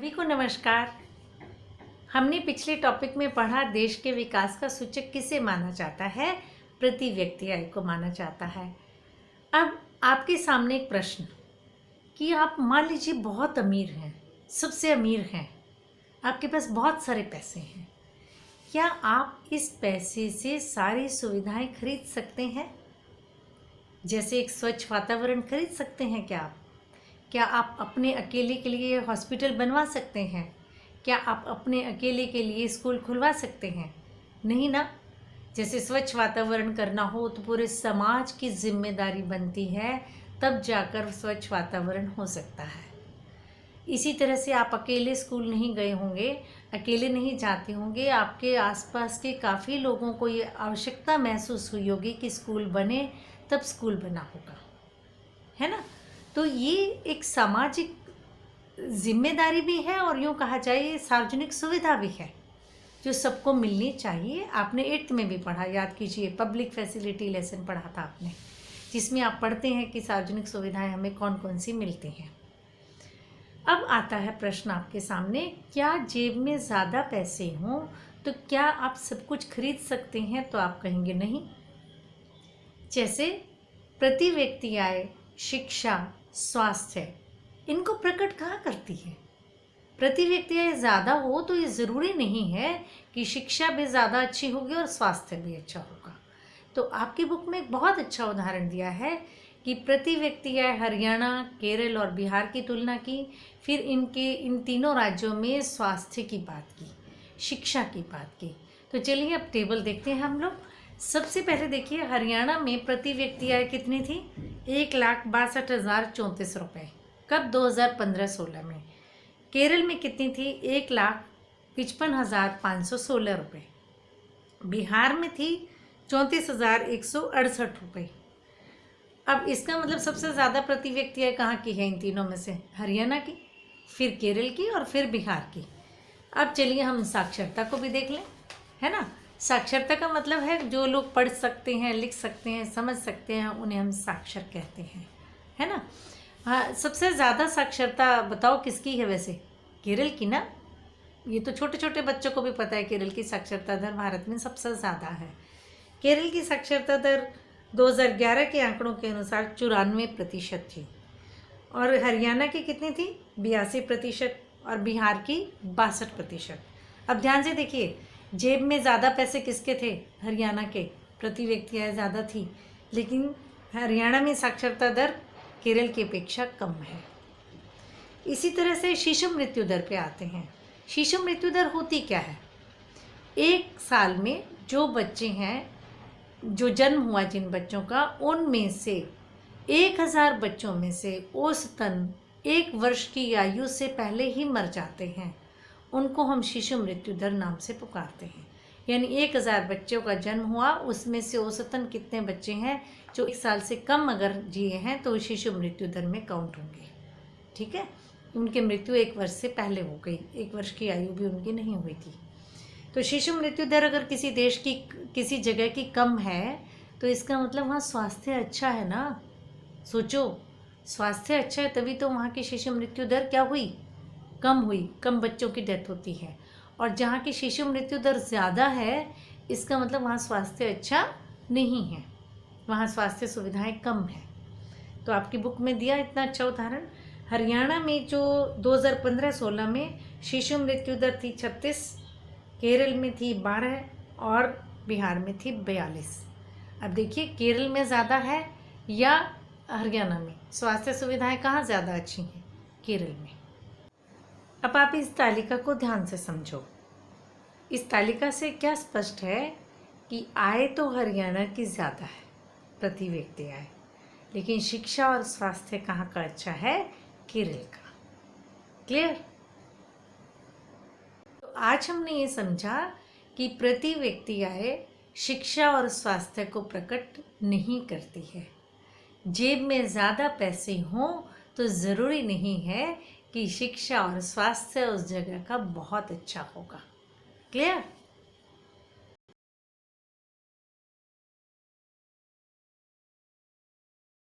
सभी को नमस्कार। हमने पिछले टॉपिक में पढ़ा देश के विकास का सूचक किसे माना जाता है? प्रति व्यक्ति आय को माना जाता है। अब आपके सामने एक प्रश्न कि आप मान लीजिए बहुत अमीर हैं, सबसे अमीर हैं, आपके पास बहुत सारे पैसे हैं, क्या आप इस पैसे से सारी सुविधाएं खरीद सकते हैं? जैसे एक स्वच्छ वातावरण खरीद सकते हैं क्या आप अपने अकेले के लिए हॉस्पिटल बनवा सकते हैं? क्या आप अपने अकेले के लिए स्कूल खुलवा सकते हैं? नहीं ना। जैसे स्वच्छ वातावरण करना हो तो पूरे समाज की जिम्मेदारी बनती है, तब जाकर स्वच्छ वातावरण हो सकता है। इसी तरह से आप अकेले स्कूल नहीं गए होंगे, अकेले नहीं जाते होंगे, आपके आसपास के काफ़ी लोगों को ये आवश्यकता महसूस हुई होगी कि स्कूल बने, तब स्कूल बना होगा, है ना। तो ये एक सामाजिक जिम्मेदारी भी है और यूँ कहा जाए सार्वजनिक सुविधा भी है जो सबको मिलनी चाहिए। आपने 8th में भी पढ़ा, याद कीजिए, पब्लिक फैसिलिटी लेसन पढ़ा था आपने, जिसमें आप पढ़ते हैं कि सार्वजनिक सुविधाएं हमें कौन कौन सी मिलती हैं। अब आता है प्रश्न आपके सामने, क्या जेब में ज़्यादा पैसे हों तो क्या आप सब कुछ खरीद सकते हैं? तो आप कहेंगे नहीं। जैसे प्रति व्यक्ति आय, शिक्षा, स्वास्थ्य, इनको प्रकट कहाँ करती है? प्रति व्यक्ति आय ज़्यादा हो तो ये ज़रूरी नहीं है कि शिक्षा भी ज़्यादा अच्छी होगी और स्वास्थ्य भी अच्छा होगा। तो आपकी बुक में एक बहुत अच्छा उदाहरण दिया है कि प्रति व्यक्ति आय हरियाणा, केरल और बिहार की तुलना की, फिर इन तीनों राज्यों में स्वास्थ्य की बात की, शिक्षा की बात की। तो चलिए अब टेबल देखते हैं हम लोग। सबसे पहले देखिए, हरियाणा में प्रति व्यक्ति आय कितनी थी? 1,62,034 रुपये। कब? 2015-16 में। केरल में कितनी थी? 1,55,516 रुपये। बिहार में थी 34,168 रुपये। अब इसका मतलब सबसे ज़्यादा प्रति व्यक्ति आय कहाँ की है? इन तीनों में से हरियाणा की, फिर केरल की और फिर बिहार की। अब चलिए हम साक्षरता को भी देख लें, है ना। साक्षरता का मतलब है जो लोग पढ़ सकते हैं, लिख सकते हैं, समझ सकते हैं, उन्हें हम साक्षर कहते हैं, है ना। हाँ, सबसे ज़्यादा साक्षरता बताओ किसकी है? वैसे केरल की ना। ये तो छोटे छोटे बच्चों को भी पता है, केरल की साक्षरता दर भारत में सबसे ज़्यादा है। केरल की साक्षरता दर 2011 के आंकड़ों के अनुसार 94% थी, और हरियाणा की कितनी थी? 82% और बिहार की 62%। अब ध्यान से देखिए, जेब में ज़्यादा पैसे किसके थे? हरियाणा के। प्रति व्यक्ति आय ज़्यादा थी, लेकिन हरियाणा में साक्षरता दर केरल की अपेक्षा कम है। इसी तरह से शिशु मृत्यु दर पे आते हैं। शिशु मृत्यु दर होती क्या है? एक साल में जो बच्चे हैं, जो जन्म हुआ जिन बच्चों का, उनमें से 1000 बच्चों में से औसतन 1 वर्ष की आयु से पहले ही मर जाते हैं। उनको हम शिशु मृत्यु दर नाम से पुकारते हैं। यानी 1000 बच्चों का जन्म हुआ, उसमें से औसतन कितने बच्चे हैं जो 1 साल से कम अगर जिए हैं तो शिशु मृत्यु दर में काउंट होंगे। ठीक है, उनकी मृत्यु 1 वर्ष से पहले हो गई, 1 वर्ष की आयु भी उनकी नहीं हुई थी। तो शिशु मृत्यु दर अगर किसी देश की, किसी जगह की कम है तो इसका मतलब वहाँ स्वास्थ्य अच्छा है ना। सोचो, स्वास्थ्य अच्छा है तभी तो वहाँ की शिशु मृत्यु दर क्या हुई? कम हुई, कम बच्चों की डेथ होती है। और जहाँ की शिशु मृत्यु दर ज़्यादा है, इसका मतलब वहाँ स्वास्थ्य अच्छा नहीं है, वहाँ स्वास्थ्य सुविधाएं कम है। तो आपकी बुक में दिया इतना अच्छा उदाहरण। हरियाणा में जो 2015-16 में शिशु मृत्यु दर थी 36, केरल में थी 12 और बिहार में थी 42। अब देखिए, केरल में ज़्यादा है या हरियाणा में? स्वास्थ्य सुविधाएं कहाँ ज़्यादा अच्छी हैं? केरल में। अब आप इस तालिका को ध्यान से समझो। इस तालिका से क्या स्पष्ट है कि आय तो हरियाणा की ज़्यादा है, प्रति व्यक्ति आय, लेकिन शिक्षा और स्वास्थ्य कहाँ का अच्छा है? केरल का। क्लियर? तो आज हमने ये समझा कि प्रति व्यक्ति आय शिक्षा और स्वास्थ्य को प्रकट नहीं करती है। जेब में ज़्यादा पैसे हों तो ज़रूरी नहीं है कि शिक्षा और स्वास्थ्य उस जगह का बहुत अच्छा होगा। क्लियर?